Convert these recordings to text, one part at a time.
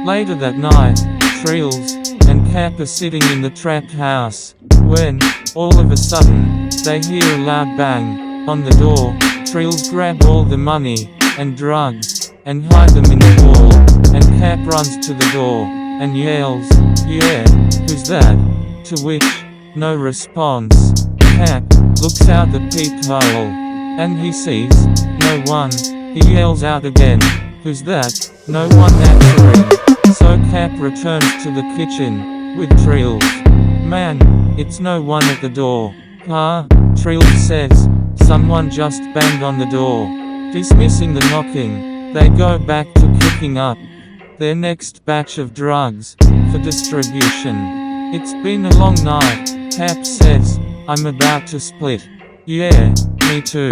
Later that night, Trills and Cap are sitting in the trapped house, when, all of a sudden, they hear a loud bang on the door. Trills grab all the money and drugs and hide them in the wall, and Cap runs to the door and yells, "Yeah, who's that?" To which, no response. Cap looks out the peephole, and he sees no one. He yells out again, "Who's that?" No one answering. So Cap returns to the kitchen with Trills. "Man, it's no one at the door." "Huh?" Trills says, "Someone just banged on the door." Dismissing the knocking, they go back to cooking up their next batch of drugs for distribution. "It's been a long night," Cap says, "I'm about to split." "Yeah, me too."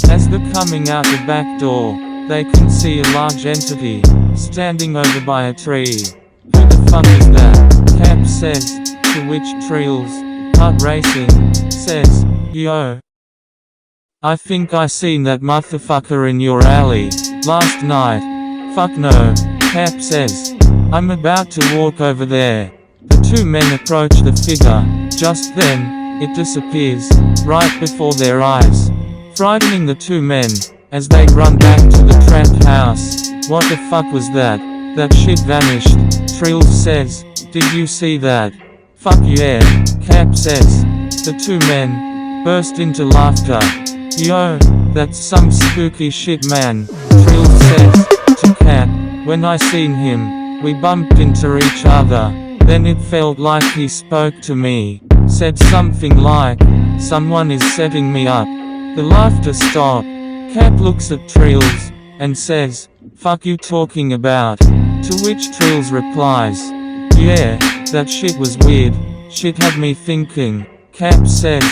As they're coming out the back door, they can see a large entity standing over by a tree. "Who the fuck is that?" Cap says, to which Trills, heart racing, says, "Yo, I think I seen that motherfucker in your alley last night." "Fuck no," Cap says. "I'm about to walk over there." The two men approach the figure. Just then, it disappears right before their eyes, frightening the two men as they run back to the trapped house. "What the fuck was that? That shit vanished," Trills says. "Did you see that?" "Fuck yeah," Cap says. The two men burst into laughter. "Yo, that's some spooky shit, man," Trills says to Cap. "When I seen him, we bumped into each other. Then it felt like he spoke to me. Said something like, 'Someone is setting me up.'" The laughter stopped. Cap looks at Trills and says, "Fuck you talking about?" To which Trills replies, "Yeah, that shit was weird. Shit had me thinking." Cap says,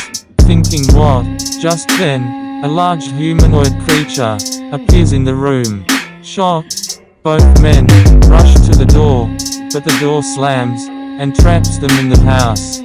"Thinking what?" Just then, a large humanoid creature appears in the room. Shocked, both men rush to the door, but the door slams and traps them in the house.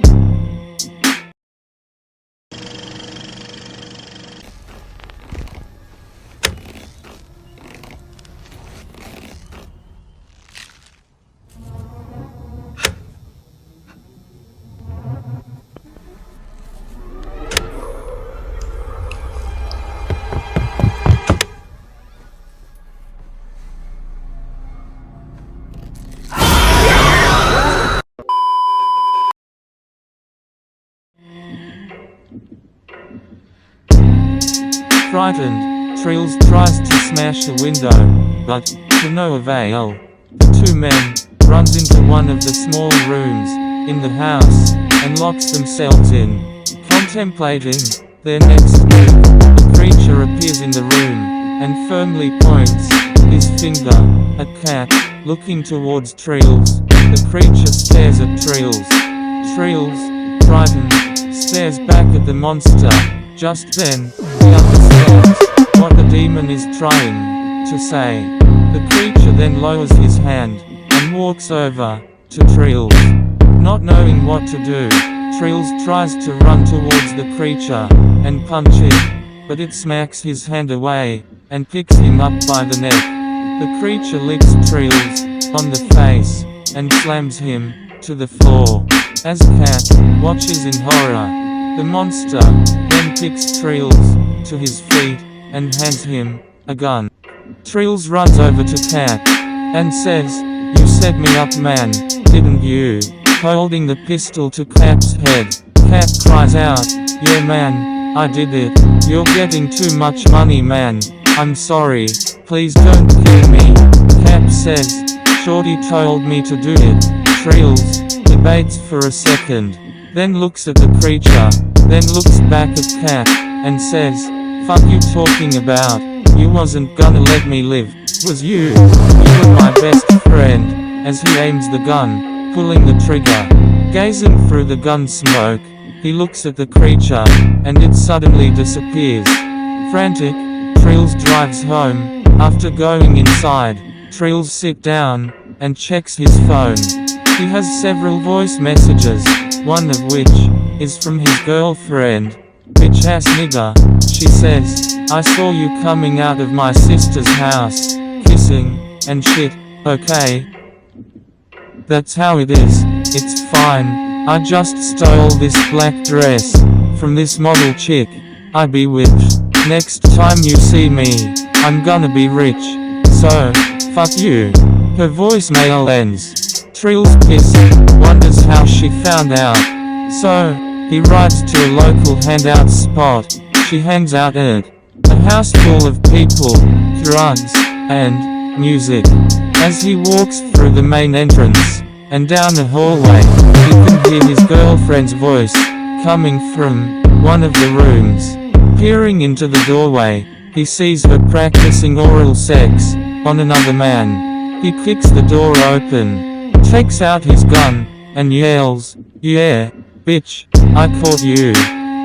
Frightened, Trills tries to smash the window, but, to no avail. The two men runs into one of the small rooms in the house and locks themselves in. Contemplating their next move, the creature appears in the room and firmly points his finger at Cap, looking towards Trills. The creature stares at Trills. Trills, frightened, stares back at the monster. Just then, he understands what the demon is trying to say. The creature then lowers his hand and walks over to Trills. Not knowing what to do, Trills tries to run towards the creature and punch it, but it smacks his hand away and picks him up by the neck. The creature licks Trills on the face and slams him to the floor. As Cap watches in horror, the monster then picks Trills to his feet and hands him a gun. Trills runs over to Cap and says, "You set me up, man, didn't you?" Holding the pistol to Cap's head, Cap cries out, "Yeah man, I did it. You're getting too much money, man. I'm sorry, please don't kill me." Cap says, "Shorty told me to do it." Trills debates for a second, then looks at the creature, then looks back at Cap and says, "Fuck you talking about? You wasn't gonna let me live, was you? You were my best friend." As he aims the gun, pulling the trigger, gazing through the gun smoke, he looks at the creature, and it suddenly disappears. Frantic, Trills drives home. After going inside, Trills sits down and checks his phone. He has several voice messages, one of which is from his girlfriend. "Bitch ass nigga," she He says, I saw you coming out of my sister's house, kissing, and shit, okay? That's how it is, it's fine. I just stole this black dress from this model chick I be with. Next time you see me, I'm gonna be rich. So, fuck you. Her voicemail ends. Trills pissed, wonders how she found out. So, he rides to a local hangout spot. She hangs out at a house full of people, drugs, and music. As he walks through the main entrance and down the hallway, he can hear his girlfriend's voice coming from one of the rooms. Peering into the doorway, he sees her practicing oral sex on another man. He kicks the door open, takes out his gun, and yells, "Yeah, bitch, I caught you."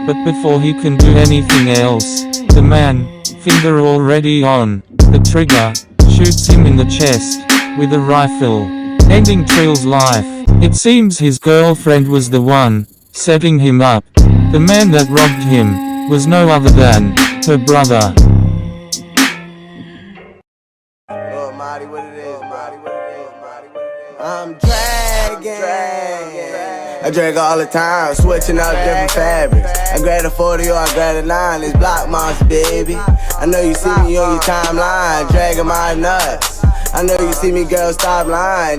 But before he can do anything else, the man, finger already on the trigger, shoots him in the chest with a rifle, ending Trill's life. It seems his girlfriend was the one setting him up. The man that robbed him was no other than her brother. I'm dragging. I drag all the time, switching up different fabrics. I grab a 40 or I grab a 9, it's block monster, baby. I know you see me on your timeline, dragging my nuts. I know you see me, girl, stop lying.